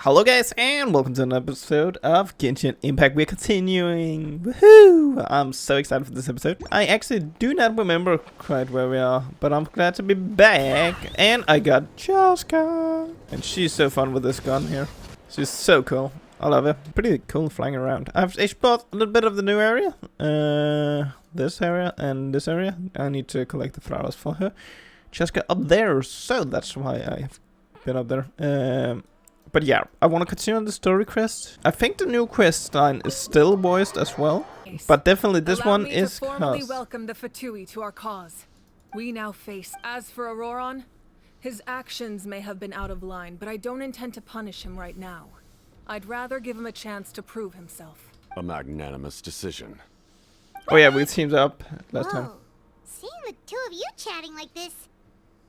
Hello guys and welcome to another episode of Genshin Impact. We're continuing. Woohoo! I'm so excited for this episode. I actually do not remember quite where we are, but I'm glad to be back. And I got Chaska. And she's so fun with this gun here. She's so cool. I love her. Pretty cool flying around. I've explored a little bit of the new area. This area and this area. I need to collect the flowers for her. Chaska up there, so that's why I have been up there. But yeah, I want to continue on the story quest. I think the new quest line is still voiced as well, but definitely this one is formally welcome the Fatui to our cause. We now face. As for Auroron, his actions may have been out of line, but I don't intend to punish him right now. I'd rather give him a chance to prove himself. A magnanimous decision. Oh yeah, we teamed up last time. Seeing the two of you chatting like this,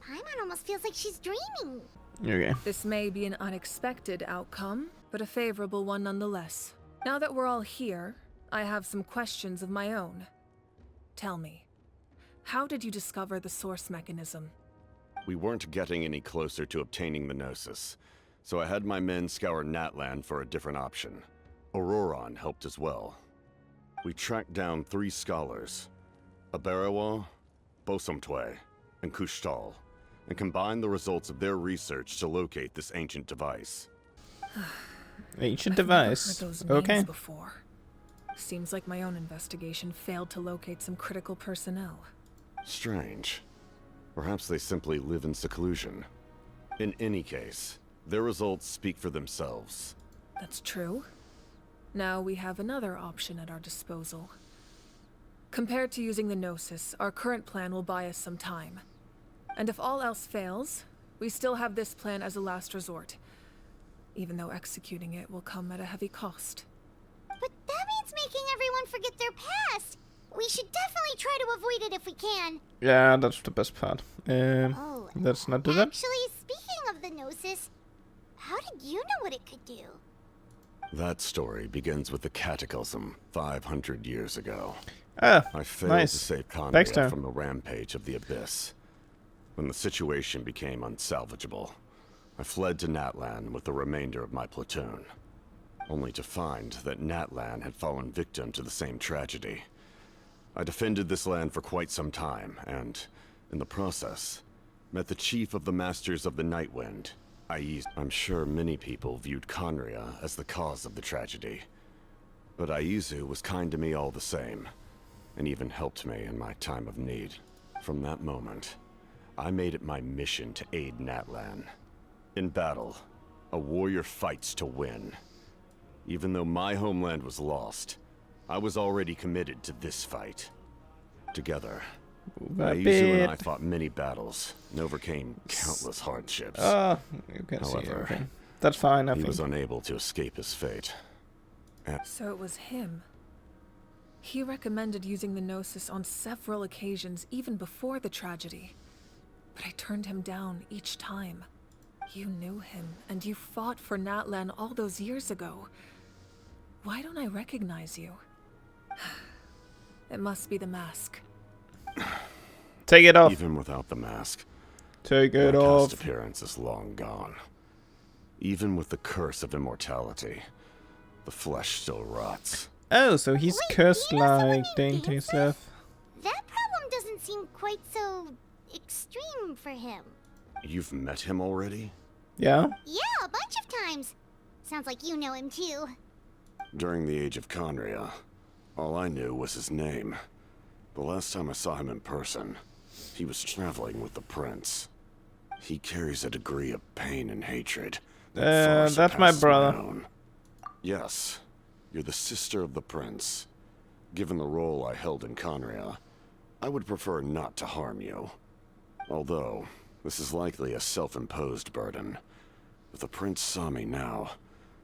Paimon almost feels like she's dreaming. Okay. This may be an unexpected outcome, but a favorable one nonetheless. Now that we're all here, I have some questions of my own. Tell me, how did you discover the source mechanism? We weren't getting any closer to obtaining the Gnosis, so I had my men scour Natlan for a different option. Auroron helped as well. We tracked down 3 scholars, Abarawa, Bosomtwe, and Kushtal, and combined the results of their research to locate this ancient device. Ancient I've never device. heard those Okay. names before. Seems like my own investigation failed to locate some critical personnel. Strange. Perhaps they simply live in seclusion. In any case, their results speak for themselves. That's true. Now we have another option at our disposal. Compared to using the Gnosis, our current plan will buy us some time. And if all else fails, we still have this plan as a last resort, even though executing it will come at a heavy cost. But that means making everyone forget their past. We should definitely try to avoid it if we can. Yeah, that's the best part. Let's not do that. Actually, speaking of the Gnosis, how did you know what it could do? That story begins with the Cataclysm 500 years ago. Ah, I failed nice. to save Backstory. Conria from the rampage of the Abyss. When the situation became unsalvageable, I fled to Natlan with the remainder of my platoon, only to find that Natlan had fallen victim to the same tragedy. I defended this land for quite some time, and, in the process, met the chief of the Masters of the Nightwind, Aizu. I'm sure many people viewed Conria as the cause of the tragedy, but Aizu was kind to me all the same, and even helped me in my time of need. From that moment, I made it my mission to aid Natlan. In battle, a warrior fights to win. Even though my homeland was lost, I was already committed to this fight. Together, Aizu and I fought many battles and overcame countless hardships. You can see However, everything. That's fine, I He think. was unable to escape his fate. So it was him. He recommended using the Gnosis on several occasions, even before the tragedy. But I turned him down each time. You knew him, and you fought for Natlan all those years ago. Why don't I recognize you? It must be the mask. Take it off. Even without the mask, Take it my off. past appearance is long gone. Even with the curse of immortality, the flesh still rots. Oh, so he's Wait, cursed you know someone like named dainty Dancer? stuff. That problem doesn't seem quite so extreme for him. You've met him already? Yeah? Yeah, a bunch of times. Sounds like you know him too. During the age of Conria, all I knew was his name. The last time I saw him in person, he was traveling with the prince. He carries a degree of pain and hatred that far that's my surpasses brother. own. Yes, you're the sister of the prince. Given the role I held in Conria, I would prefer not to harm you. Although, this is likely a self-imposed burden. If the prince saw me now,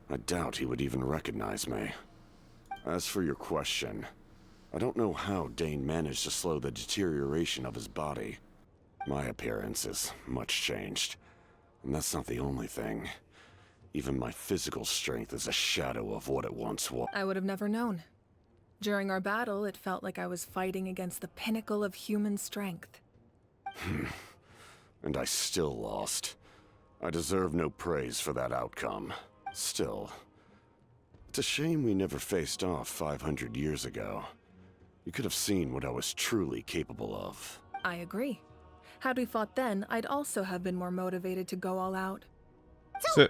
I doubt he would even recognize me. As for your question, I don't know how Dane managed to slow the deterioration of his body. My appearance is much changed, and that's not the only thing. Even my physical strength is a shadow of what it once was. I would have never known. During our battle, it felt like I was fighting against the pinnacle of human strength. And I still lost. I deserve no praise for that outcome. Still, it's a shame we never faced off 500 years ago. You could have seen what I was truly capable of. I agree. Had we fought then, I'd also have been more motivated to go all out. So, all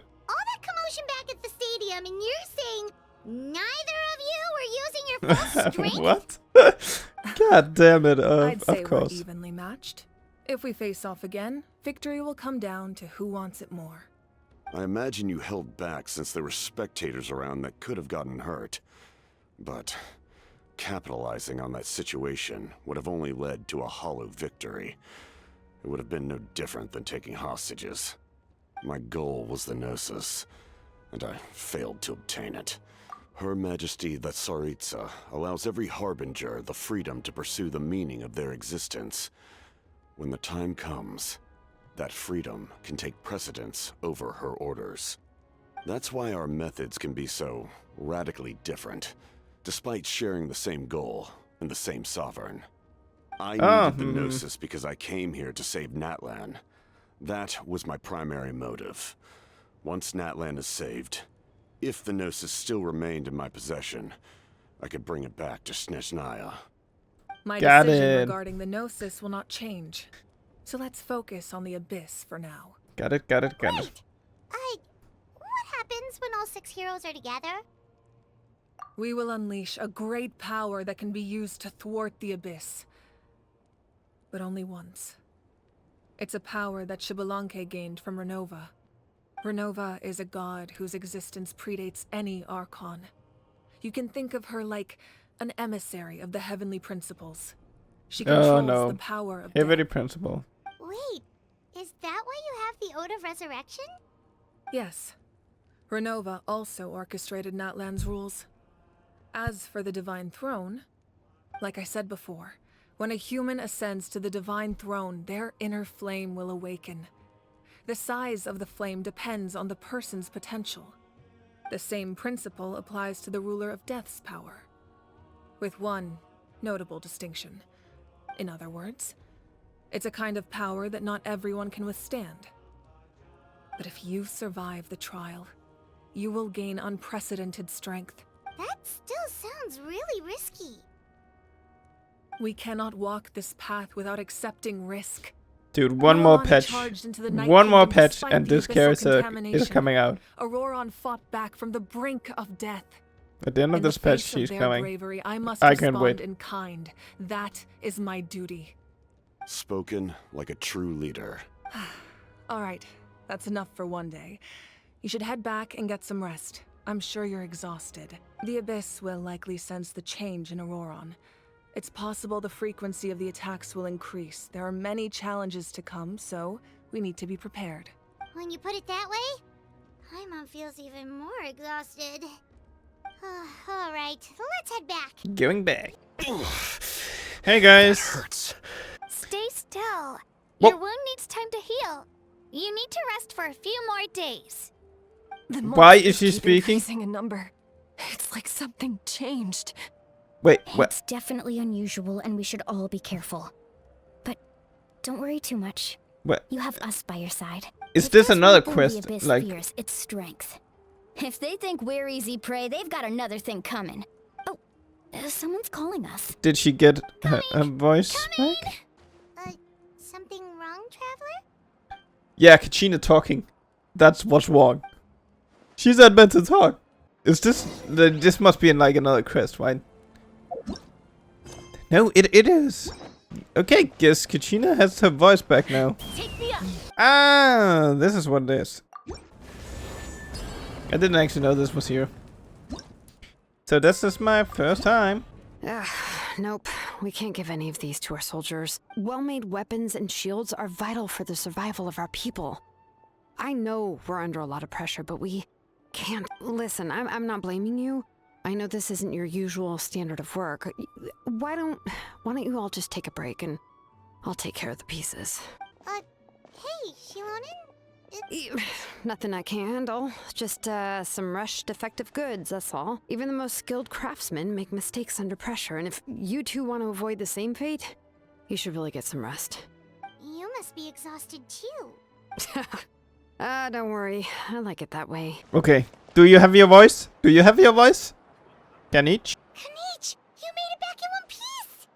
that commotion back at the stadium, and you're saying neither of you were using your full strength? What? God damn it, I'd say of course. we're evenly matched. If we face off again, victory will come down to who wants it more. I imagine you held back since there were spectators around that could have gotten hurt. But capitalizing on that situation would have only led to a hollow victory. It would have been no different than taking hostages. My goal was the Gnosis, and I failed to obtain it. Her Majesty the Tsaritsa allows every harbinger the freedom to pursue the meaning of their existence. When the time comes, that freedom can take precedence over her orders. That's why our methods can be so radically different, despite sharing the same goal and the same sovereign. I needed the Gnosis because I came here to save Natlan. That was my primary motive. Once Natlan is saved, if the Gnosis still remained in my possession, I could bring it back to Snezhnaya. My Got decision it. regarding the Gnosis will not change. So let's focus on the Abyss for now. Got it. Wait, what happens when all 6 heroes are together? We will unleash a great power that can be used to thwart the Abyss. But only once. It's a power that Xbalanque gained from Renova. Renova is a god whose existence predates any Archon. You can think of her like an emissary of the heavenly principles. She controls the power of Heavenly death. principle. Wait, is that why you have the Ode of Resurrection? Yes. Renova also orchestrated Natlan's rules. As for the Divine Throne, like I said before, when a human ascends to the Divine Throne, their inner flame will awaken. The size of the flame depends on the person's potential. The same principle applies to the ruler of Death's power, with one notable distinction. In other words, it's a kind of power that not everyone can withstand. But if you survive the trial, you will gain unprecedented strength. That still sounds really risky. We cannot walk this path without accepting risk. Dude, one Auroron more patch. charged into the Night One more Kingdom patch despite and the this abyssal character is contamination. coming out. Auroron fought back from the brink of death. At the end of In the this patch, face of she's their coming. bravery, I must I can't respond wait. in kind. That is my duty. Spoken like a true leader. All right, that's enough for one day. You should head back and get some rest. I'm sure you're exhausted. The Abyss will likely sense the change in Auroron. It's possible the frequency of the attacks will increase. There are many challenges to come, so we need to be prepared. When you put it that way, Paimon feels even more exhausted. All right, let's head back. Going back. Hey guys. Hurts. Stay still. Whoa. Your wound needs time to heal. You need to rest for a few more days. The Why is monsters she keep speaking? increasing in number. It's like something changed. Wait, what? It's definitely unusual, and we should all be careful. But don't worry too much. What? You have us by your side. Is If this there's another one thing quest? The Abyss Like, fears, its strength. If they think we're easy prey, they've got another thing coming. Oh, someone's calling us. did she get her voice back? Something wrong, Traveler? Yeah, Kachina talking. That's what's wrong. She's not meant to talk. Is this? This must be in like another quest, right? No, it is. Okay, guess Kachina has her voice back now. Take me up. Ah, this is what it is. I didn't actually know this was here. So this is my first time. Nope, we can't give any of these to our soldiers. Well-made weapons and shields are vital for the survival of our people. I know we're under a lot of pressure, but we can't. Listen, I'm not blaming you. I know this isn't your usual standard of work. Why don't you all just take a break and I'll take care of the pieces. Hey, Shilonen? Nothing I can't handle. Just some rushed, defective goods, that's all. Even the most skilled craftsmen make mistakes under pressure, and if you two want to avoid the same fate, you should really get some rest. You must be exhausted too. Don't worry. I like it that way. Okay, Do you have your voice? Do you have your voice? Kanich? Kanich, you made it back in one piece!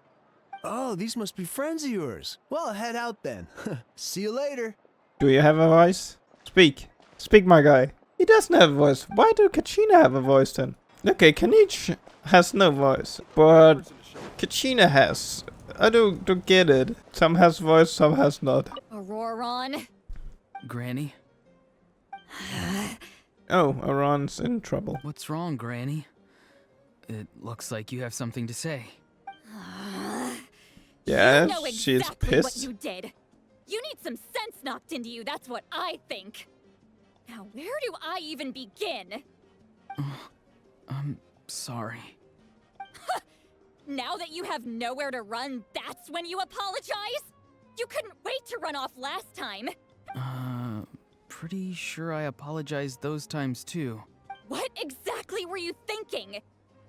Oh, these must be friends of yours. Well, head out then. See you later. Do you have a voice? Speak. Speak, my guy. He doesn't have a voice. Why do Kachina have a voice then? Okay, Kanich has no voice, but Kachina has. I don't get it. Some has voice, some has not. Auroron. Granny? Oh, Aron's in trouble. What's wrong, Granny? It looks like you have something to say. Yeah, You know she's exactly pissed. what you did. You need some sense knocked into you, that's what I think. Now, where do I even begin? I'm sorry. Now that you have nowhere to run, that's when you apologize? You couldn't wait to run off last time. Pretty sure I apologized those times too. What exactly were you thinking?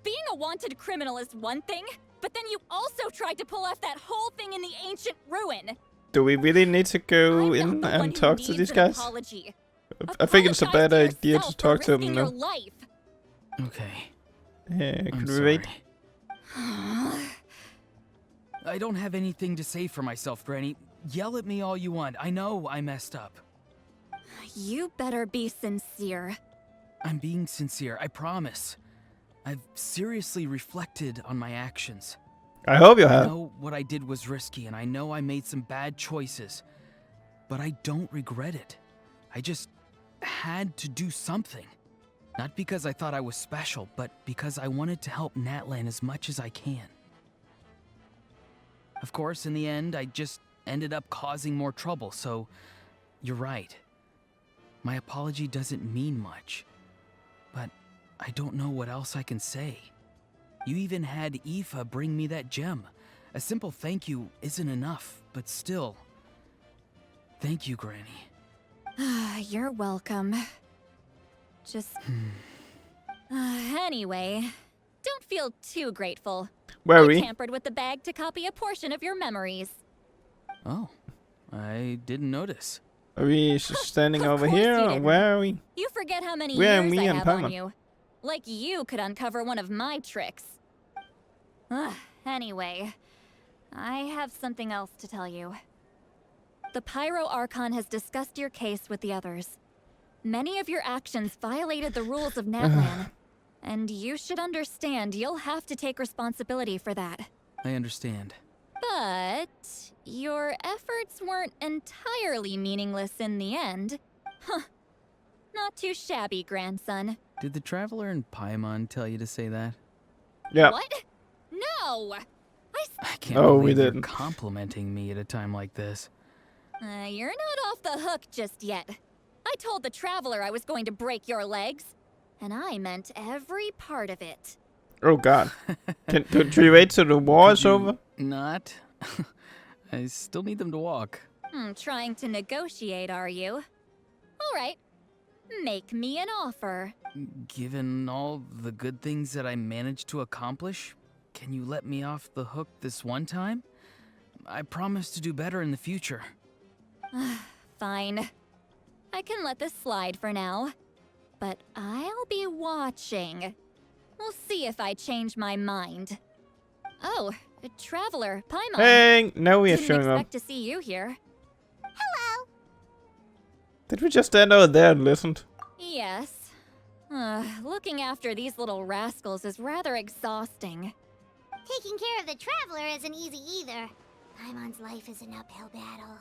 Being a wanted criminal is one thing, but then you also tried to pull off that whole thing in the ancient ruin. Do we really need to go I'm in not the one and who talk to needs these an guys? apology. I think it's a bad Apologize idea to yourself talk for to them risking your now. life. Okay. Yeah, I'm could we sorry. wait? I don't have anything to say for myself, Granny. Yell at me all you want. I know I messed up. You better be sincere. I'm being sincere, I promise. I've seriously reflected on my actions. I hope you I have. know what I did was risky, and I know I made some bad choices. But I don't regret it. I just had to do something. Not because I thought I was special, but because I wanted to help Natlan as much as I can. Of course, in the end, I just ended up causing more trouble, so you're right. My apology doesn't mean much. But I don't know what else I can say. You even had Aoife bring me that gem. A simple thank you isn't enough, but still. Thank you, Granny. You're welcome. Just... anyway, don't feel too grateful. Where are I we? tampered with the bag to copy a portion of your memories. Oh, I didn't notice. Are we standing Of over course here? you Or didn't. where are we? You forget how many Where are years me I and have on Paimon? you. Like you could uncover one of my tricks. Anyway, I have something else to tell you. The Pyro Archon has discussed your case with the others. Many of your actions violated the rules of Natlan, and you should understand you'll have to take responsibility for that. I understand. But your efforts weren't entirely meaningless in the end. Huh. Not too shabby, grandson. Did the Traveler and Paimon tell you to say that? Yeah. What? No! I can't Oh, we believe you're didn't. complimenting me at a time like this. You're not off the hook just yet. I told the Traveler I was going to break your legs, and I meant every part of it. Oh god. Could we wait till the war is Could you over? Not. I still need them to walk. Trying to negotiate, are you? All right. Make me an offer. Given all the good things that I managed to accomplish, can you let me off the hook this one time? I promise to do better in the future. Fine. I can let this slide for now. But I'll be watching. We'll see if I change my mind. Oh, a Traveler, Paimon. Hey, now we are Didn't showing up. expect to see you here. Hello. Did we just stand over there and listened? Yes. Looking after these little rascals is rather exhausting. Taking care of the Traveler isn't easy either. Paimon's life is an uphill battle.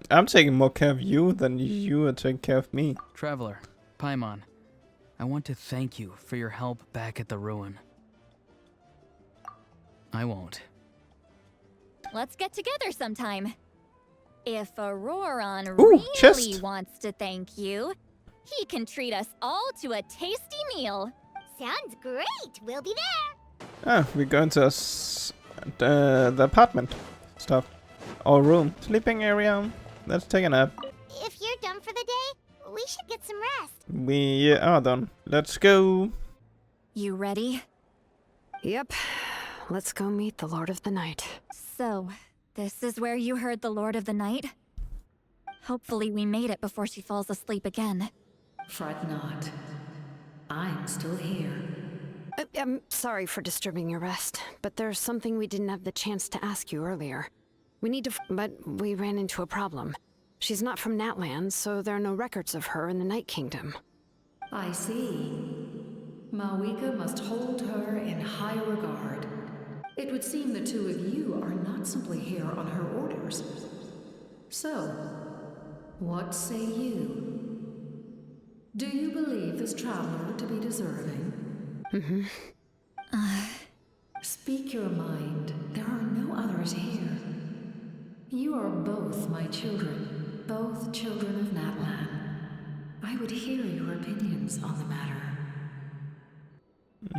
I'm taking more care of you than you are taking care of me. Traveler, Paimon, I want to thank you for your help back at the ruin. I won't. Let's get together sometime. If Auroron Ooh, really chest. wants to thank you, he can treat us all to a tasty meal. Sounds great. We'll be there. Ah, we're going to the apartment stuff. Or room. Sleeping area. Let's take a nap. If you're done for the day, we should get some rest. We are done. Let's go. You ready? Yep. Let's go meet the Lord of the Night. So, this is where you heard the Lord of the Night? Hopefully we made it before she falls asleep again. Fret not. I'm still here. I'm sorry for disturbing your rest, but there's something we didn't have the chance to ask you earlier. We need to but we ran into a problem. She's not from Natland, so there are no records of her in the Night Kingdom. I see. Mawika must hold her in high regard. It would seem the two of you are not simply here on her orders. So, what say you? Do you believe this traveler to be deserving? Mm-hmm. Speak your mind. There are no others here. You are both my children, both children of Natlan. I would hear your opinions on the matter.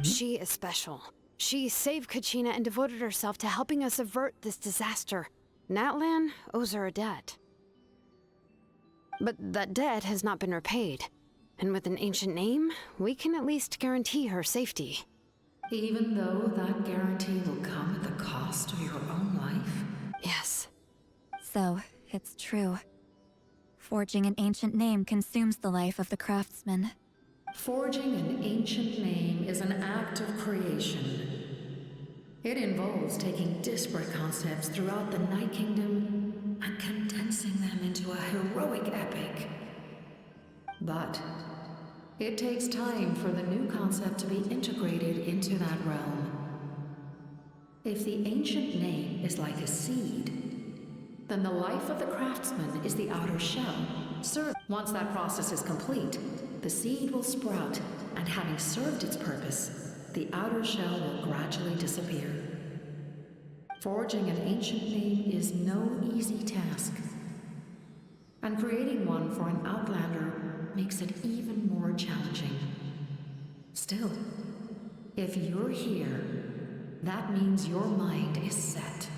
She is special. She saved Kachina and devoted herself to helping us avert this disaster. Natlan owes her a debt. But that debt has not been repaid. And with an ancient name, we can at least guarantee her safety. Even though that guarantee will come at the cost of your own life? Yes. So, it's true. Forging an ancient name consumes the life of the craftsman. Forging an ancient name is an act of creation. It involves taking disparate concepts throughout the Night Kingdom and condensing them into a heroic epic. But it takes time for the new concept to be integrated into that realm. If the ancient name is like a seed, then the life of the craftsman is the outer shell. Once that process is complete, the seed will sprout, and having served its purpose, the outer shell will gradually disappear. Forging an ancient name is no easy task, and creating one for an outlander makes it even more challenging. Still, if you're here, that means your mind is set.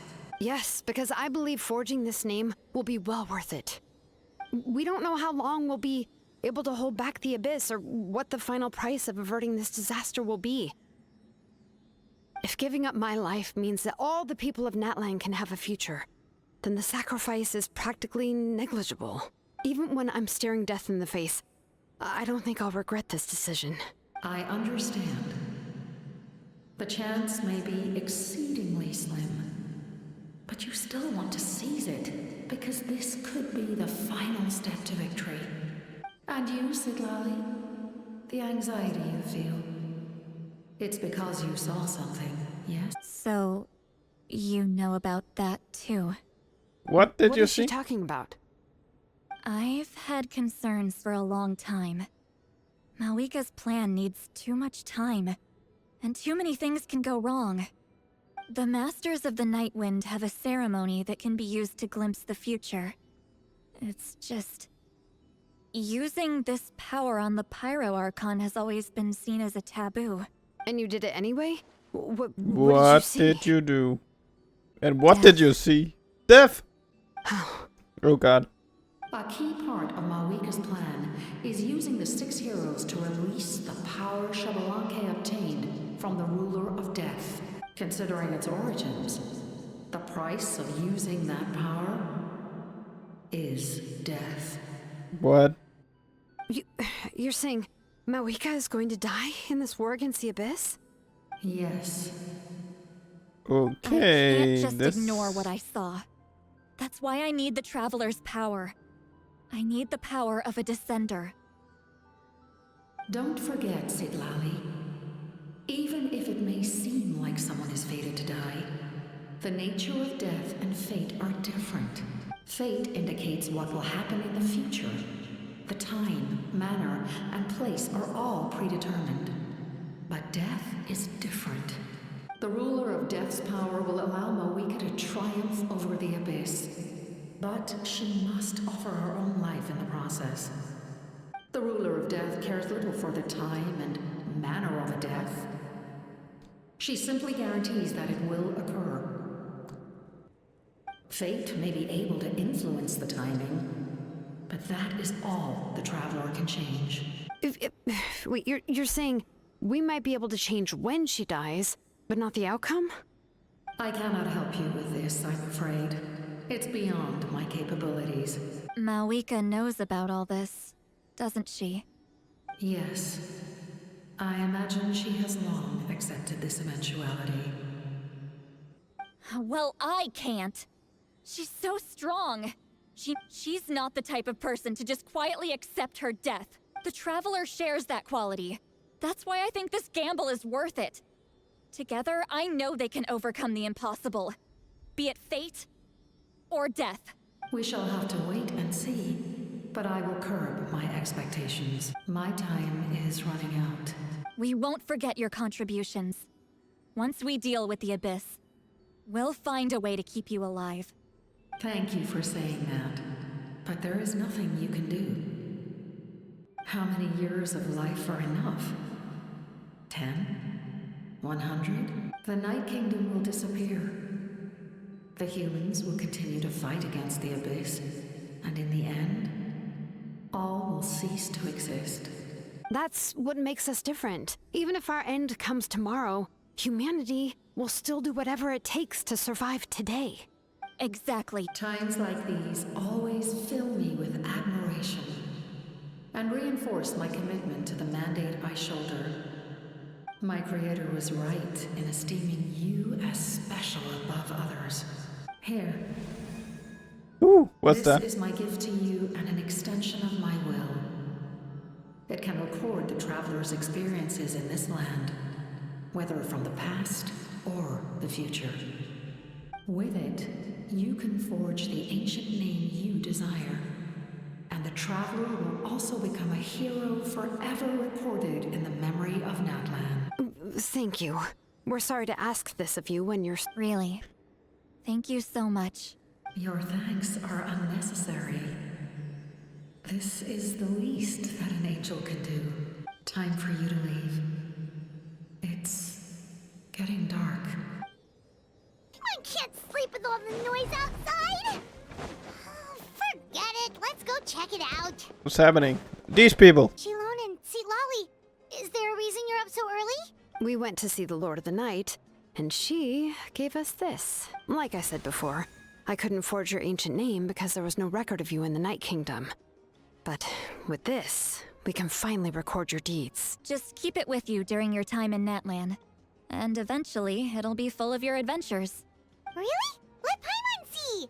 Yes, because I believe forging this name will be well worth it. We don't know how long we'll be able to hold back the abyss or what the final price of averting this disaster will be. If giving up my life means that all the people of Natlan can have a future, then the sacrifice is practically negligible. Even when I'm staring death in the face, I don't think I'll regret this decision. I understand. The chance may be exceedingly slim, but you still want to seize it, because this could be the final step to victory. And you, Siglali? The anxiety you feel. It's because you saw something, yes? So, you know about that too. What did What you is she see? talking about? I've had concerns for a long time. Mawika's plan needs too much time, and too many things can go wrong. The Masters of the Night Wind have a ceremony that can be used to glimpse the future. It's just... using this power on the Pyro Archon has always been seen as a taboo. And you did it anyway? What What did you did see? you do? And what did you see? Death! Oh god. A key part of Mawika's plan is using the 6 heroes to release the power Xbalanque obtained from the ruler of death. Considering its origins, the price of using that power is death. What? You're saying Mawika is going to die in this war against the Abyss? Yes. Okay. I can't just ignore what I saw. That's why I need the Traveler's power. I need the power of a Descender. Don't forget, Siglali. Even if it may seem like someone is fated to die, the nature of death and fate are different. Fate indicates what will happen in the future. The time, manner, and place are all predetermined. But death is different. The ruler of death's power will allow Mawika to triumph over the abyss. But she must offer her own life in the process. The ruler of death cares little for the time and manner of a death. She simply guarantees that it will occur. Fate may be able to influence the timing, but that is all the Traveler can change. Wait, you're saying we might be able to change when she dies, but not the outcome? I cannot help you with this, I'm afraid. It's beyond my capabilities. Mawika knows about all this, doesn't she? Yes. I imagine she has long accepted this eventuality. Well, I can't. She's so strong. She's not the type of person to just quietly accept her death. The Traveler shares that quality. That's why I think this gamble is worth it. Together, I know they can overcome the impossible. Be it fate or death. We shall have to wait and see, but I will curb my expectations. My time is running out. We won't forget your contributions. Once we deal with the Abyss, we'll find a way to keep you alive. Thank you for saying that, but there is nothing you can do. How many years of life are enough? 10? 100? The Night Kingdom will disappear. The humans will continue to fight against the Abyss, and in the end, all will cease to exist. That's what makes us different. Even if our end comes tomorrow, humanity will still do whatever it takes to survive today. Exactly. Times like these always fill me with admiration and reinforce my commitment to the mandate I shoulder. My creator was right in esteeming you as special above others. Here. Ooh, what's that? This is my gift to you and an extension of my will. It can record the traveler's experiences in this land, whether from the past or the future. With it, you can forge the ancient name you desire, and the traveler will also become a hero forever recorded in the memory of Natlan. Thank you. We're sorry to ask this of you when you're... Really. Thank you so much. Your thanks are unnecessary. This is the least that an angel can do. Time for you to leave. It's getting dark. I can't sleep with all the noise outside. Oh, forget it. Let's go check it out. What's happening? These people. Chilon and Lolly, is there a reason you're up so early? We went to see the Lord of the Night, and she gave us this. Like I said before, I couldn't forge your ancient name because there was no record of you in the Night Kingdom. But with this, we can finally record your deeds. Just keep it with you during your time in Natlan. And eventually, it'll be full of your adventures. Really? Let Paimon see!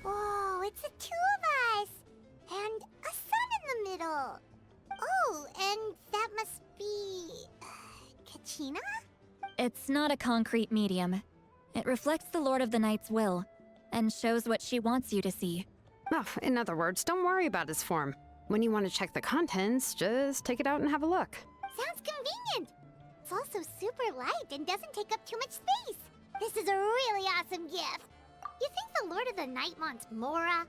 Whoa, it's the two of us! And a sun in the middle! Oh, and that must be... Kachina? It's not a concrete medium. It reflects the Lord of the Night's will, and shows what she wants you to see. Oh, in other words, don't worry about his form. When you want to check the contents, just take it out and have a look. Sounds convenient! It's also super light and doesn't take up too much space. This is a really awesome gift. You think the Lord of the Night wants Mora?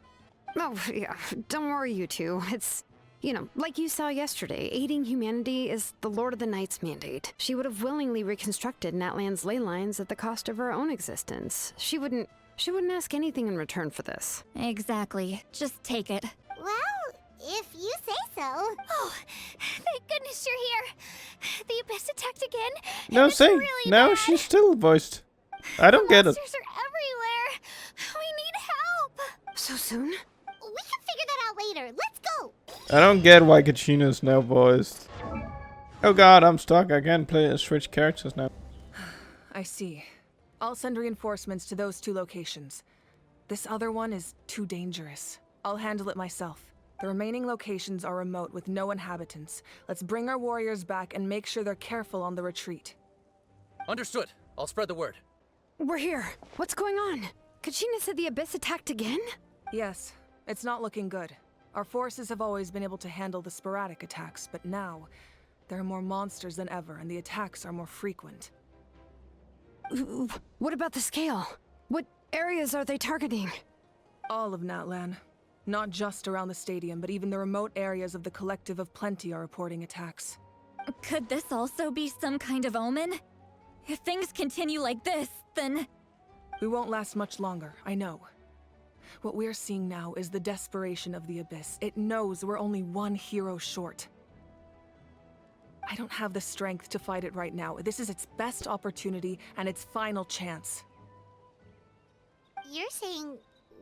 Oh, yeah, don't worry, you two. It's, you know, like you saw yesterday, aiding humanity is the Lord of the Night's mandate. She would have willingly reconstructed Natlan's ley lines at the cost of her own existence. She wouldn't ask anything in return for this. Exactly. Just take it. Well, if you say so. Oh, thank goodness you're here. The Abyss attacked again. No, say. Really No, bad. she's still voiced. I don't get it. Monsters are everywhere. We need help. So soon? We can figure that out later. Let's go. I don't get why Kachina's now voiced. Oh god, I'm stuck. I can't switch characters now. I see. I'll send reinforcements to those two locations. This other one is too dangerous. I'll handle it myself. The remaining locations are remote with no inhabitants. Let's bring our warriors back and make sure they're careful on the retreat. Understood. I'll spread the word. We're here. What's going on? Kachina said the Abyss attacked again? Yes, it's not looking good. Our forces have always been able to handle the sporadic attacks, but now there are more monsters than ever and the attacks are more frequent. What about the scale? What areas are they targeting? All of Natlan. Not just around the stadium, but even the remote areas of the Collective of Plenty are reporting attacks. Could this also be some kind of omen? If things continue like this, then... We won't last much longer, I know. What we're seeing now is the desperation of the Abyss. It knows we're only one hero short. I don't have the strength to fight it right now. This is its best opportunity and its final chance. You're saying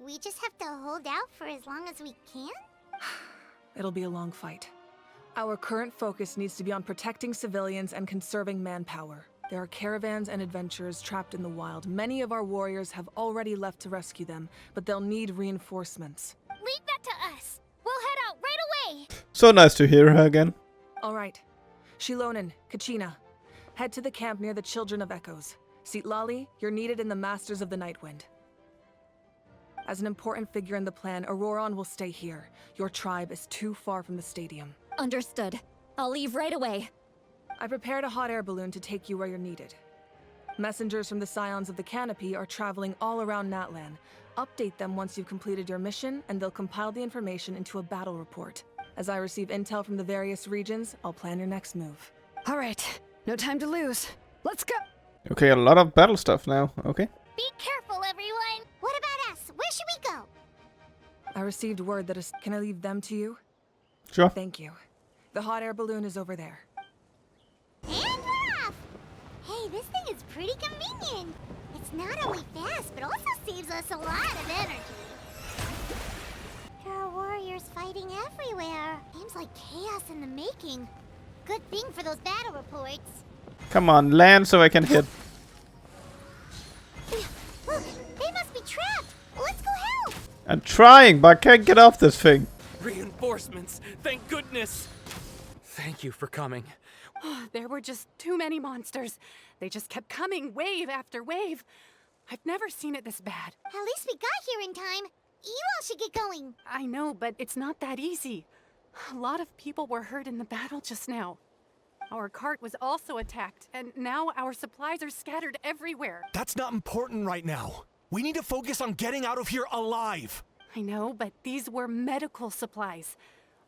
we just have to hold out for as long as we can? It'll be a long fight. Our current focus needs to be on protecting civilians and conserving manpower. There are caravans and adventurers trapped in the wild. Many of our warriors have already left to rescue them, but they'll need reinforcements. Leave that to us. We'll head out right away. So nice to hear her again. All right. Shilonen, Kachina, head to the camp near the Children of Echoes. Lali, you're needed in the Masters of the Nightwind. As an important figure in the plan, Auroron will stay here. Your tribe is too far from the stadium. Understood. I'll leave right away. I prepared a hot air balloon to take you where you're needed. Messengers from the Scions of the Canopy are traveling all around Natlan. Update them once you've completed your mission, and they'll compile the information into a battle report. As I receive intel from the various regions, I'll plan your next move. All right, no time to lose. Let's go. Okay, a lot of battle stuff now. Okay. Be careful, everyone. What about us? Where should we go? I received word that can I leave them to you? Sure. Thank you. The hot air balloon is over there. And we're off! Hey, this thing is pretty convenient. It's not only fast, but also saves us a lot of energy. There are warriors fighting everywhere. Seems like chaos in the making. Good thing for those battle reports. Come on, land so I can hit. Look, they must be trapped. Let's go help. I'm trying, but I can't get off this thing. Reinforcements! Thank goodness! Thank you for coming. There were just too many monsters. They just kept coming, wave after wave. I've never seen it this bad. At least we got here in time. You all should get going. I know, but it's not that easy. A lot of people were hurt in the battle just now. Our cart was also attacked, and now our supplies are scattered everywhere. That's not important right now. We need to focus on getting out of here alive. I know, but these were medical supplies.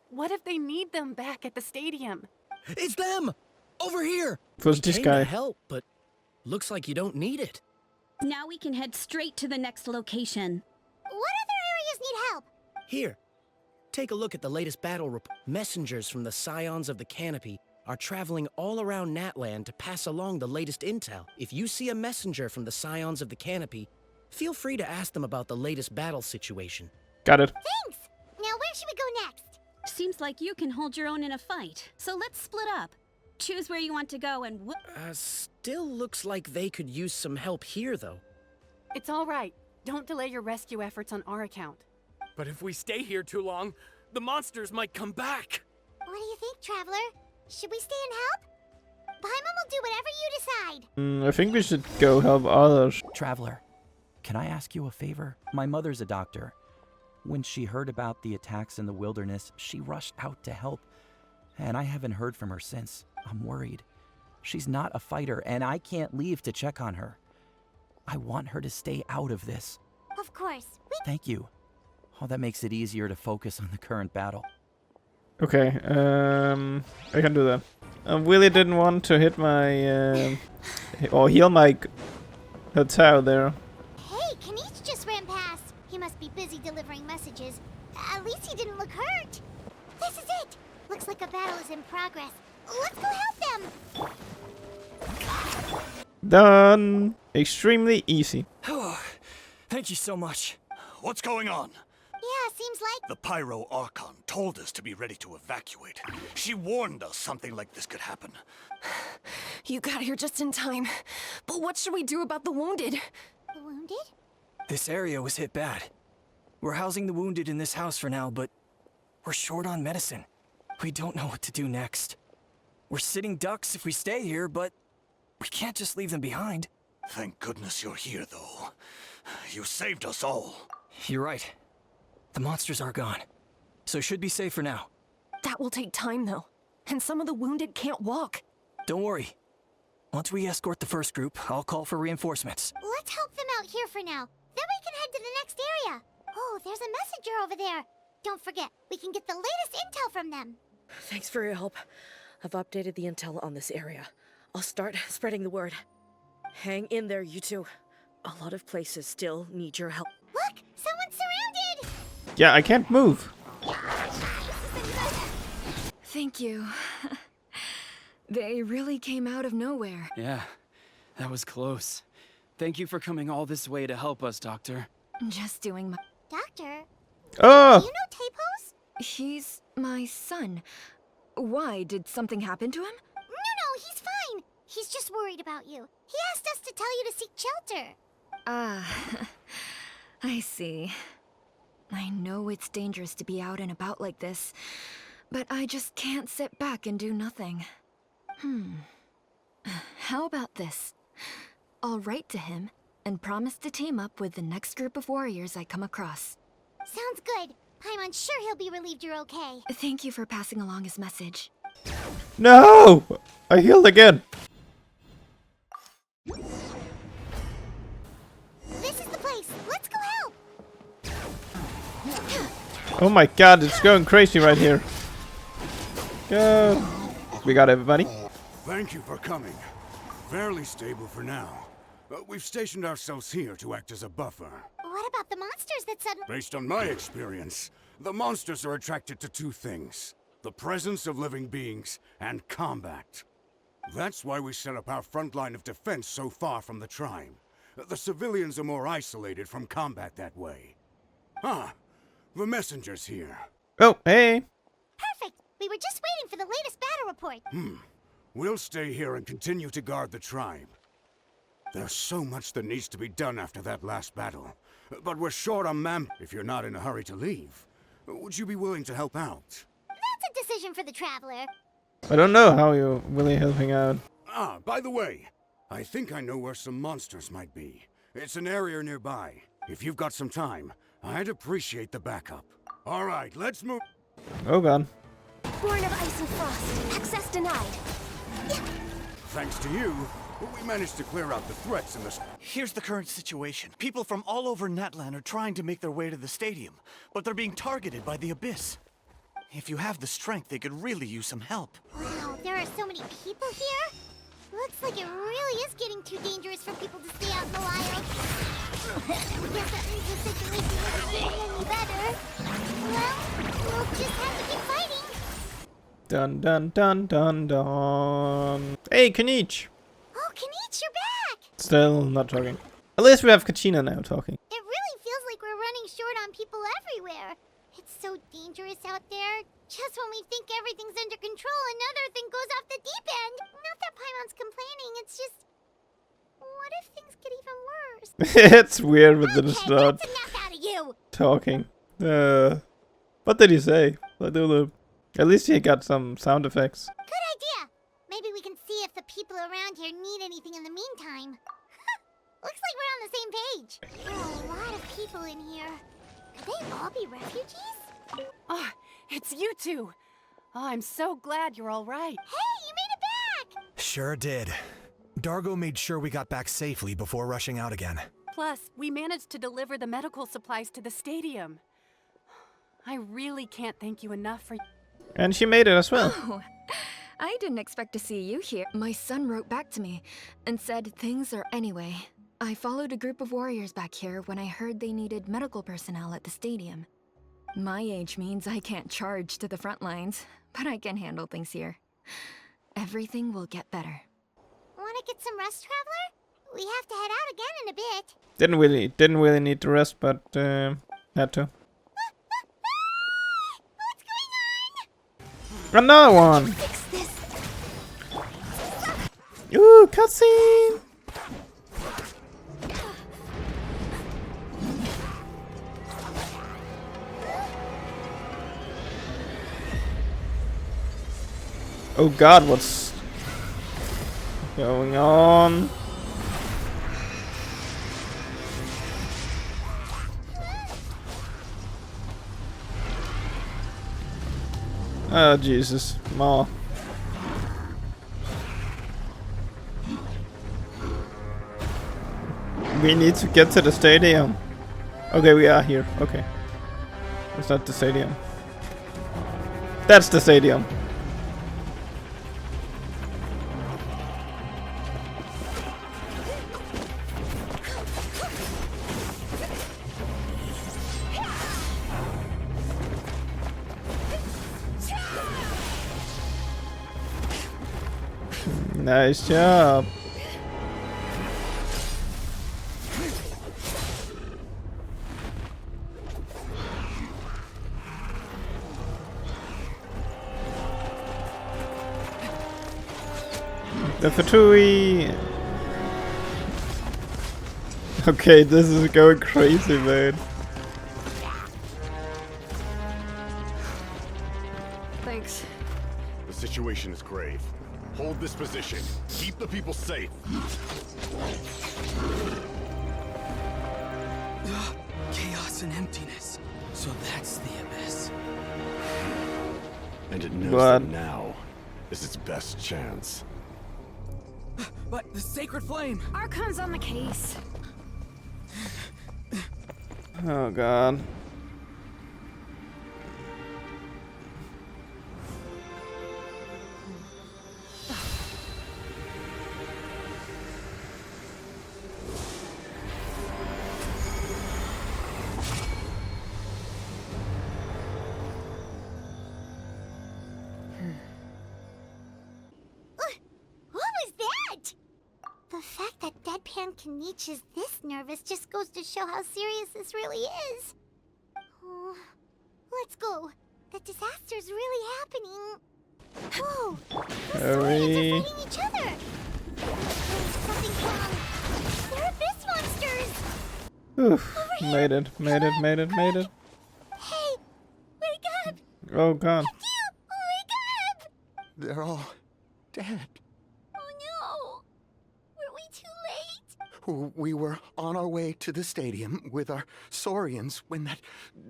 What if they need them back at the stadium? It's them! Over here! It was this Came guy. to help, but looks like you don't need it. Now we can head straight to the next location. What other areas need help? Here, take a look at the latest battle report. Messengers from the Scions of the Canopy are traveling all around Natlan to pass along the latest intel. If you see a messenger from the Scions of the Canopy, feel free to ask them about the latest battle situation. Got it. Thanks! Now where should we go next? Seems like you can hold your own in a fight. So let's split up. Choose where you want to go and Still looks like they could use some help here, though. It's all right. Don't delay your rescue efforts on our account. But if we stay here too long, the monsters might come back. What do you think, Traveler? Should we stay and help? Paimon will do whatever you decide. I think we should go help others. Traveler, can I ask you a favor? My mother's a doctor. When she heard about the attacks in the wilderness, she rushed out to help. And I haven't heard from her since. I'm worried. She's not a fighter, and I can't leave to check on her. I want her to stay out of this. Of course. Thank you. Oh, that makes it easier to focus on the current battle. Okay, I can do that. I really didn't want to hit my, or heal my hotel there. Hey, Kanish just ran past. He must be busy delivering messages. At least he didn't look hurt. This is it. Looks like a battle is in progress. Let's go help them. Done. Extremely easy. Thank you so much. What's going on? Yeah, seems like... The Pyro Archon told us to be ready to evacuate. She warned us something like this could happen. You got here just in time. But what should we do about the wounded? The wounded? This area was hit bad. We're housing the wounded in this house for now, but we're short on medicine. We don't know what to do next. We're sitting ducks if we stay here, but we can't just leave them behind. Thank goodness you're here, though. You saved us all. You're right. The monsters are gone, so should be safe for now. That will take time, though. And some of the wounded can't walk. Don't worry. Once we escort the first group, I'll call for reinforcements. Let's help them out here for now. Then we can head to the next area. Oh, there's a messenger over there. Don't forget, we can get the latest intel from them. Thanks for your help. I've updated the intel on this area. I'll start spreading the word. Hang in there, you two. A lot of places still need your help. Look! Someone's surrounded! Yeah, I can't move. Thank you. They really came out of nowhere. Yeah, that was close. Thank you for coming all this way to help us, Doctor. Just doing my... Doctor? Oh! Do you know Tapos? He's my son. Why? Did something happen to him? No, he's fine. He's just worried about you. He asked us to tell you to seek shelter. Ah, I see. I know it's dangerous to be out and about like this, but I just can't sit back and do nothing. How about this? I'll write to him and promise to team up with the next group of warriors I come across. Sounds good. I'm sure he'll be relieved you're okay. Thank you for passing along his message. No! I healed again. This is the place. Let's go help. Oh my god, it's going crazy right here. Go. We got everybody. Thank you for coming. Fairly stable for now. We've stationed ourselves here to act as a buffer. What about the monsters that suddenly... Based on my experience, the monsters are attracted to two things: the presence of living beings and combat. That's why we set up our front line of defense so far from the tribe. The civilians are more isolated from combat that way. Ah, the messenger's here. Oh, hey. Perfect. We were just waiting for the latest battle report. We'll stay here and continue to guard the tribe. There's so much that needs to be done after that last battle. But we're short on man. If you're not in a hurry to leave, would you be willing to help out? That's a decision for the traveler. I don't know how you're really helping out. Ah, by the way, I think I know where some monsters might be. It's an area nearby. If you've got some time, I'd appreciate the backup. All right, let's move. Oh god. Born of ice and frost. Access denied. Thanks to you, we managed to clear out the threats in the... Here's the current situation. People from all over Natlan are trying to make their way to the stadium, but they're being targeted by the Abyss. If you have the strength, they could really use some help. Wow, there are so many people here? Looks like it really is getting too dangerous for people to stay out in the wild. Guess that means the situation isn't getting any better. Well, we'll just have to keep fighting. Dun dun dun dun dun. Hey, Kanich! Oh, Kanich, you're back! Still not talking. At least we have Kachina now talking. It really feels like we're running short on people everywhere. It's so dangerous out there. Just when we think everything's under control, another thing goes off the deep end. Not that Paimon's complaining, it's just... What if things get even worse? It's weird with the start that's enough out of you! talking. What did he say? At least he got some sound effects. Good idea! Maybe we can see if the people around here need anything in the meantime. Looks like we're on the same page. Oh, a lot of people in here. Could they all be refugees? Oh, it's you two. Oh, I'm so glad you're all right. Hey, you made it back! Sure did. Dargo made sure we got back safely before rushing out again. Plus, we managed to deliver the medical supplies to the stadium. I really can't thank you enough for... And she made it as well. Oh, I didn't expect to see you here. My son wrote back to me and said things are anyway. I followed a group of warriors back here when I heard they needed medical personnel at the stadium. My age means I can't charge to the front lines, but I can handle things here. Everything will get better. Wanna get some rest, Traveler? We have to head out again in a bit. Didn't really need to rest, but had to. Another one! Ooh, cutscene! Oh god, what's going on? Oh Jesus, Ma. We need to get to the stadium. Okay, we are here. Okay. It's not the stadium. That's the stadium. Nice job. The Fatui. Okay, this is going crazy, man. Thanks. The situation is grave. Hold this position. Keep the people safe. Chaos and emptiness. So that's the abyss. And it knows What? that now is its best chance. But the sacred flame! Archon's on the case. Oh god. What was that? The fact that Deadpan Kaniche is this nervous just goes to show how serious this really is. Oh, let's go. The disaster's really happening. Whoa! The Saurians are fighting each other! Something's wrong. They're abyss monsters! Oof. Made it. Hey! Wake up! Oh god. Wake up! They're all dead. Oh no! Were we too late? We were on our way to the stadium with our Saurians when that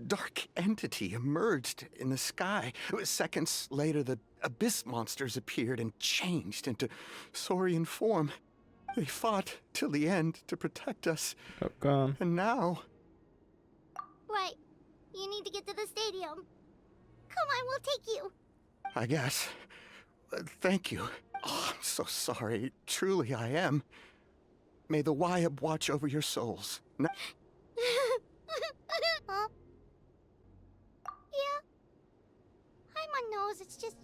dark entity emerged in the sky. Seconds later, the abyss monsters appeared and changed into Saurian form. They fought till the end to protect us. Oh god. And now... Right. You need to get to the stadium. Come on, we'll take you. I guess. Thank you. Oh, I'm so sorry. Truly, I am. May the Wyab watch over your souls. Huh? Yeah. I'm on nose, it's just...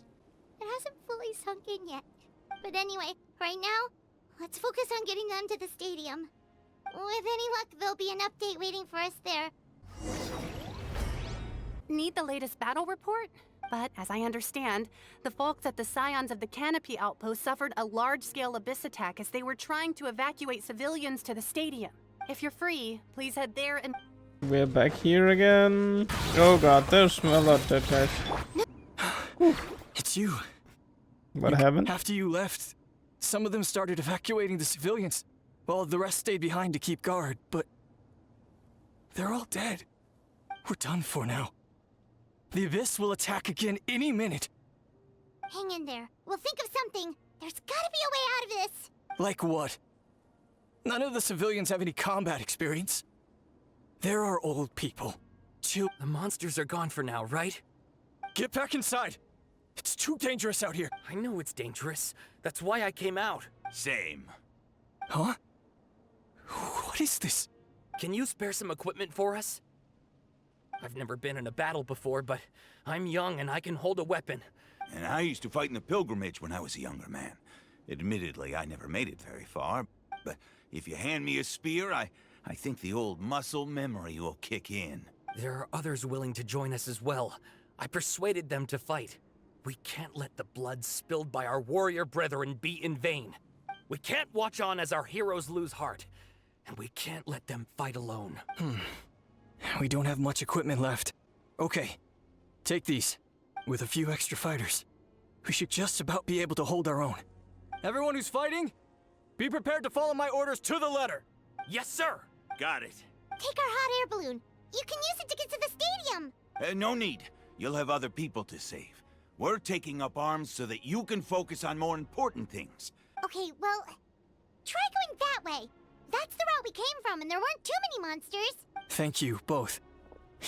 it hasn't fully sunk in yet. But anyway, right now, let's focus on getting them to the stadium. With any luck, there'll be an update waiting for us there. Need the latest battle report? But as I understand, the folks at the Scions of the Canopy outpost suffered a large-scale abyss attack as they were trying to evacuate civilians to the stadium. If you're free, please head there and... We're back here again. Oh god, there's a lot of dead guys. It's you. What happened? After you left, some of them started evacuating the civilians, while the rest stayed behind to keep guard, but... they're all dead. We're done for now. The Abyss will attack again any minute. Hang in there. We'll think of something. There's gotta be a way out of this. Like what? None of the civilians have any combat experience. There are old people. The monsters are gone for now, right? Get back inside! It's too dangerous out here. I know it's dangerous. That's why I came out. Same. Huh? What is this? Can you spare some equipment for us? I've never been in a battle before, but I'm young and I can hold a weapon. And I used to fight in the pilgrimage when I was a younger man. Admittedly, I never made it very far, but if you hand me a spear, I think the old muscle memory will kick in. There are others willing to join us as well. I persuaded them to fight. We can't let the blood spilled by our warrior brethren be in vain. We can't watch on as our heroes lose heart, and we can't let them fight alone. We don't have much equipment left. Okay, take these. With a few extra fighters, we should just about be able to hold our own. Everyone who's fighting, be prepared to follow my orders to the letter. Yes, sir. Got it. Take our hot air balloon. You can use it to get to the stadium. No need. You'll have other people to save. We're taking up arms so that you can focus on more important things. Okay, well, try going that way. That's the route we came from, and there weren't too many monsters. Thank you, both.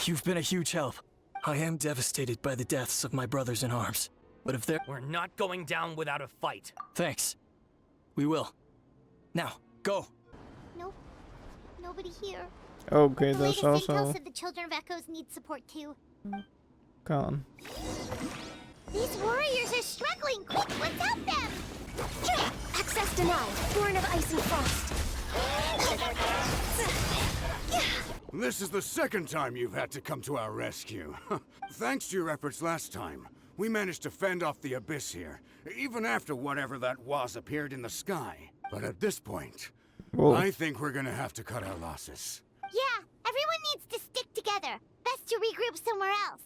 You've been a huge help. I am devastated by the deaths of my brothers in arms. But if they're... We're not going down without a fight. Thanks. We will. Now, go. Nope. Nobody here. Okay, The that's latest intel also said the Children of Echoes need support too. gone. These warriors are struggling. Quick, let's help them! Access denied. Born of icy frost. This is the second time you've had to come to our rescue. Thanks to your efforts last time, we managed to fend off the abyss here, even after whatever that was appeared in the sky. But at this point, Whoa. I think we're gonna have to cut our losses. Yeah, everyone needs to stick together. Best to regroup somewhere else.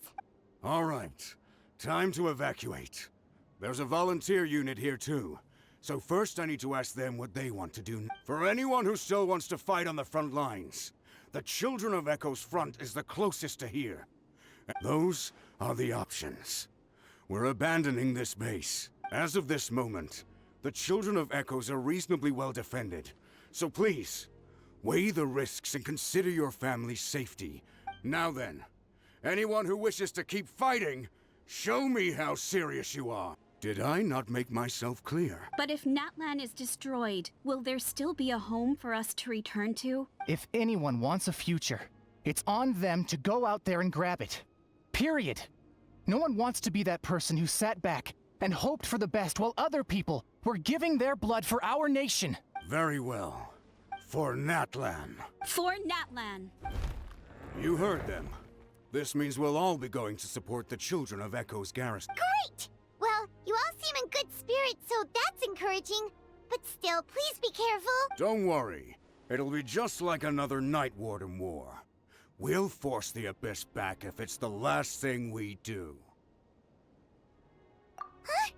All right, time to evacuate. There's a volunteer unit here too. So first I need to ask them what they want to do. For anyone who still wants to fight on the front lines, the Children of Echo's front is the closest to here. Those are the options. We're abandoning this base. As of this moment, the Children of Echoes are reasonably well defended. So please, weigh the risks and consider your family's safety. Now then, anyone who wishes to keep fighting, show me how serious you are. Did I not make myself clear? But if Natlan is destroyed, will there still be a home for us to return to? If anyone wants a future, it's on them to go out there and grab it. Period. No one wants to be that person who sat back and hoped for the best while other people were giving their blood for our nation. Very well. For Natlan. For Natlan. You heard them. This means we'll all be going to support the Children of Echo's garrison. Great! Well, you all seem in good spirits, so that's encouraging. But still, please be careful. Don't worry. It'll be just like another Night Warden war. We'll force the Abyss back if it's the last thing we do. Huh?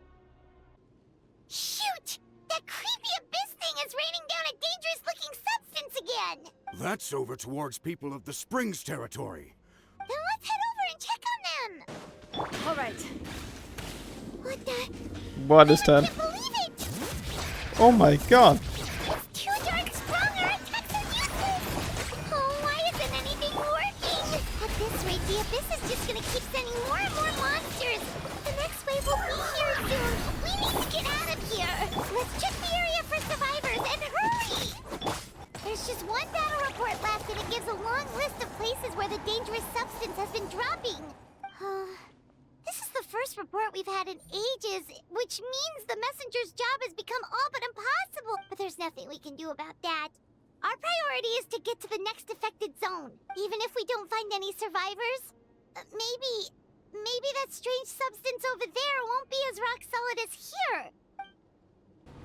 Shoot! That creepy Abyss thing is raining down a dangerous-looking substance again! That's over towards people of the Springs territory. Then let's head over and check on them! All right. What the? What is that? I can't believe it! Oh my god. It's too dark sprung, our attacks are useless! Oh, why isn't anything working? At this rate, the Abyss is just gonna keep sending more and more monsters! The next wave will be here soon! We need to get out of here! Let's check the area for survivors, and hurry! There's just one battle report left, and it gives a long list of places where the dangerous substance has been dropping. This is the first report we've had in ages, which means the messenger's job has become all but impossible. But there's nothing we can do about that. Our priority is to get to the next affected zone. Even if we don't find any survivors, maybe that strange substance over there won't be as rock solid as here.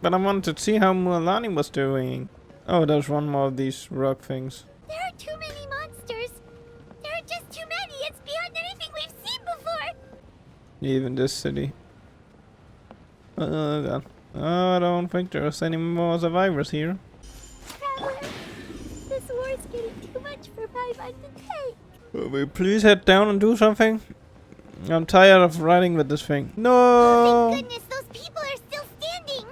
But I wanted to see how Mualani was doing. Oh, there's one more of these rock things. There are too many monsters. There are just too many. It's beyond anything we've seen before. Even this city. Oh god. I don't think there's any more survivors here. Traveler, this war is getting too much for Paimon to take. Will we please head down and do something? I'm tired of riding with this thing. No! Oh, thank goodness those people are still standing.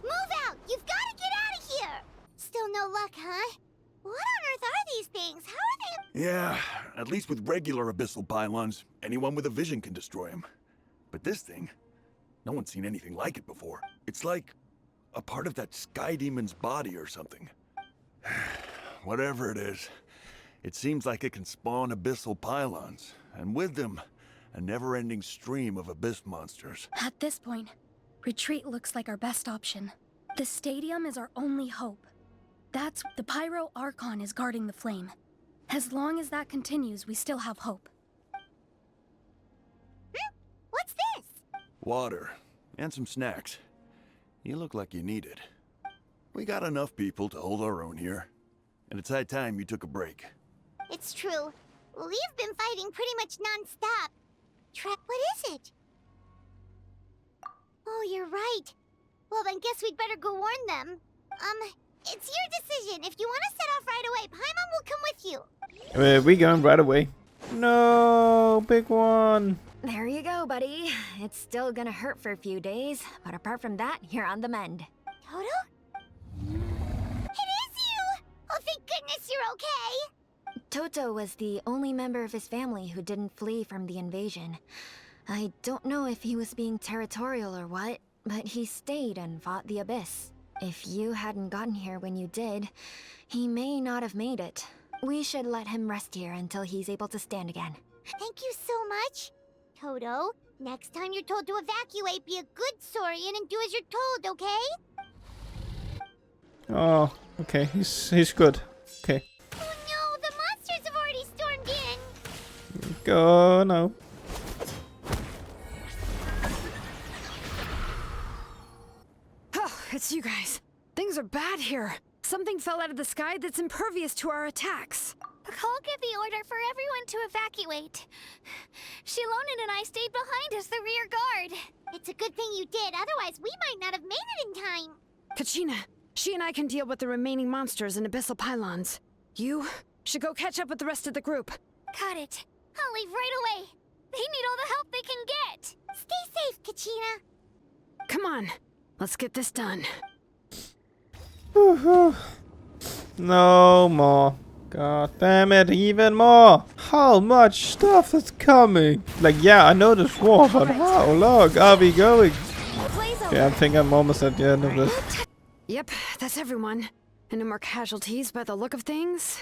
Move out! You've got to get out of here! Still no luck, huh? What on earth are these things? How are they... Yeah, at least with regular abyssal pylons, anyone with a vision can destroy them. But this thing, no one's seen anything like it before. It's like a part of that sky demon's body or something. Whatever it is, it seems like it can spawn abyssal pylons, and with them, a never-ending stream of abyss monsters. At this point, retreat looks like our best option. The stadium is our only hope. That's the Pyro Archon is guarding the flame. As long as that continues, we still have hope. What's this? Water, and some snacks. You look like you need it. We got enough people to hold our own here, and it's high time you took a break. It's true. We've been fighting pretty much non-stop. What is it? Oh, you're right. Well, then guess we'd better go warn them. It's your decision. If you want to set off right away, Paimon will come with you. We going right away. No, big one. There you go, buddy. It's still gonna hurt for a few days, but apart from that, you're on the mend. Toto? It is you! Oh, thank goodness you're okay! Toto was the only member of his family who didn't flee from the invasion. I don't know if he was being territorial or what, but he stayed and fought the Abyss. If you hadn't gotten here when you did, he may not have made it. We should let him rest here until he's able to stand again. Thank you so much. Toto, next time you're told to evacuate, be a good Saurian and do as you're told, okay? Oh, okay. He's good. Okay. Oh no, the monsters have already stormed in. Go no. it's you guys. Things are bad here. Something fell out of the sky that's impervious to our attacks. Cole gave the order for everyone to evacuate. Shilonen and I stayed behind as the rear guard. It's a good thing you did, otherwise we might not have made it in time. Kachina, she and I can deal with the remaining monsters and abyssal pylons. You should go catch up with the rest of the group. Got it. I'll leave right away. They need all the help they can get. Stay safe, Kachina. Come on, let's get this done. No more. God damn it, even more. How much stuff is coming? Like, yeah, I know this war, but how long are we going? Okay, I think I'm almost at the end of this. Yep, that's everyone. And no more casualties by the look of things.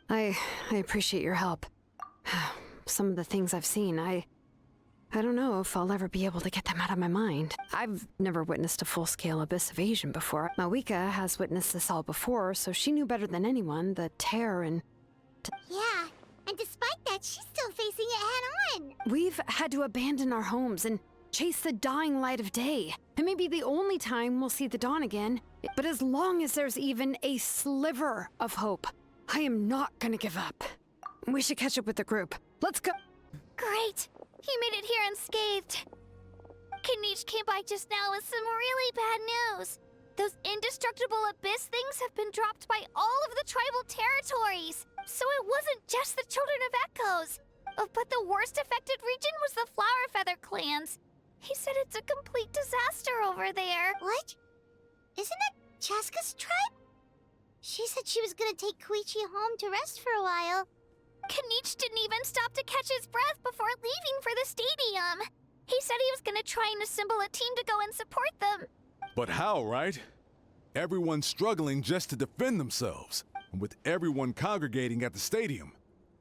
I appreciate your help. Some of the things I've seen, I don't know if I'll ever be able to get them out of my mind. I've never witnessed a full-scale abyss invasion before. Mawika has witnessed this all before, so she knew better than anyone the terror and... Yeah, and despite that, she's still facing it head-on. We've had to abandon our homes and chase the dying light of day. It may be the only time we'll see the dawn again, but as long as there's even a sliver of hope, I am not gonna give up. We should catch up with the group. Let's go. Great. He made it here unscathed. Kinich came by just now with some really bad news. Those indestructible abyss things have been dropped by all of the tribal territories. So it wasn't just the Children of Echoes. But the worst affected region was the Flower Feather clans. He said it's a complete disaster over there. What? Isn't that Chaska's tribe? She said she was gonna take Koichi home to rest for a while. Kinich didn't even stop to catch his breath before leaving for the stadium. He said he was gonna try and assemble a team to go and support them. But how, right? Everyone's struggling just to defend themselves. And with everyone congregating at the stadium,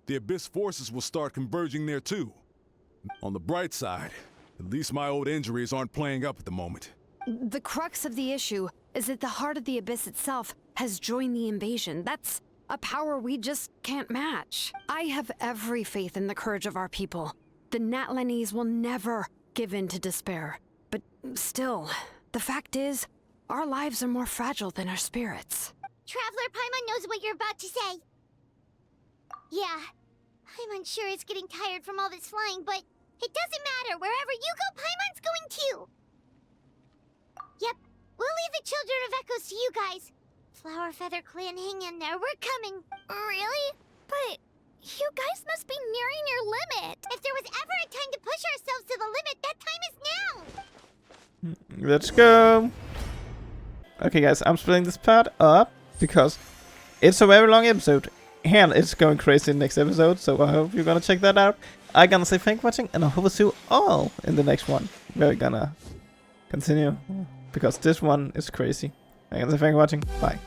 the Abyss forces will start converging there too. On the bright side, at least my old injuries aren't playing up at the moment. The crux of the issue is that the heart of the Abyss itself has joined the invasion. That's a power we just can't match. I have every faith in the courage of our people. The Natlanese will never give in to despair. But still, the fact is, our lives are more fragile than our spirits. Traveler Paimon knows what you're about to say. Yeah, I'm unsure it's getting tired from all this flying, but it doesn't matter. Wherever you go, Paimon's going too. Yep, we'll leave the Children of Echoes to you guys. Flower Feather Clan, hang in there. We're coming. Really? But you guys must be nearing your limit. If there was ever a time to push ourselves to the limit, that time is now. Let's go. Okay, guys, I'm splitting this part up because it's a very long episode. And it's going crazy in the next episode, so I hope you're gonna check that out. I'm gonna say thank you for watching, and I hope to see you all in the next one. We're gonna continue because this one is crazy. I'm gonna say thank you for watching. Bye.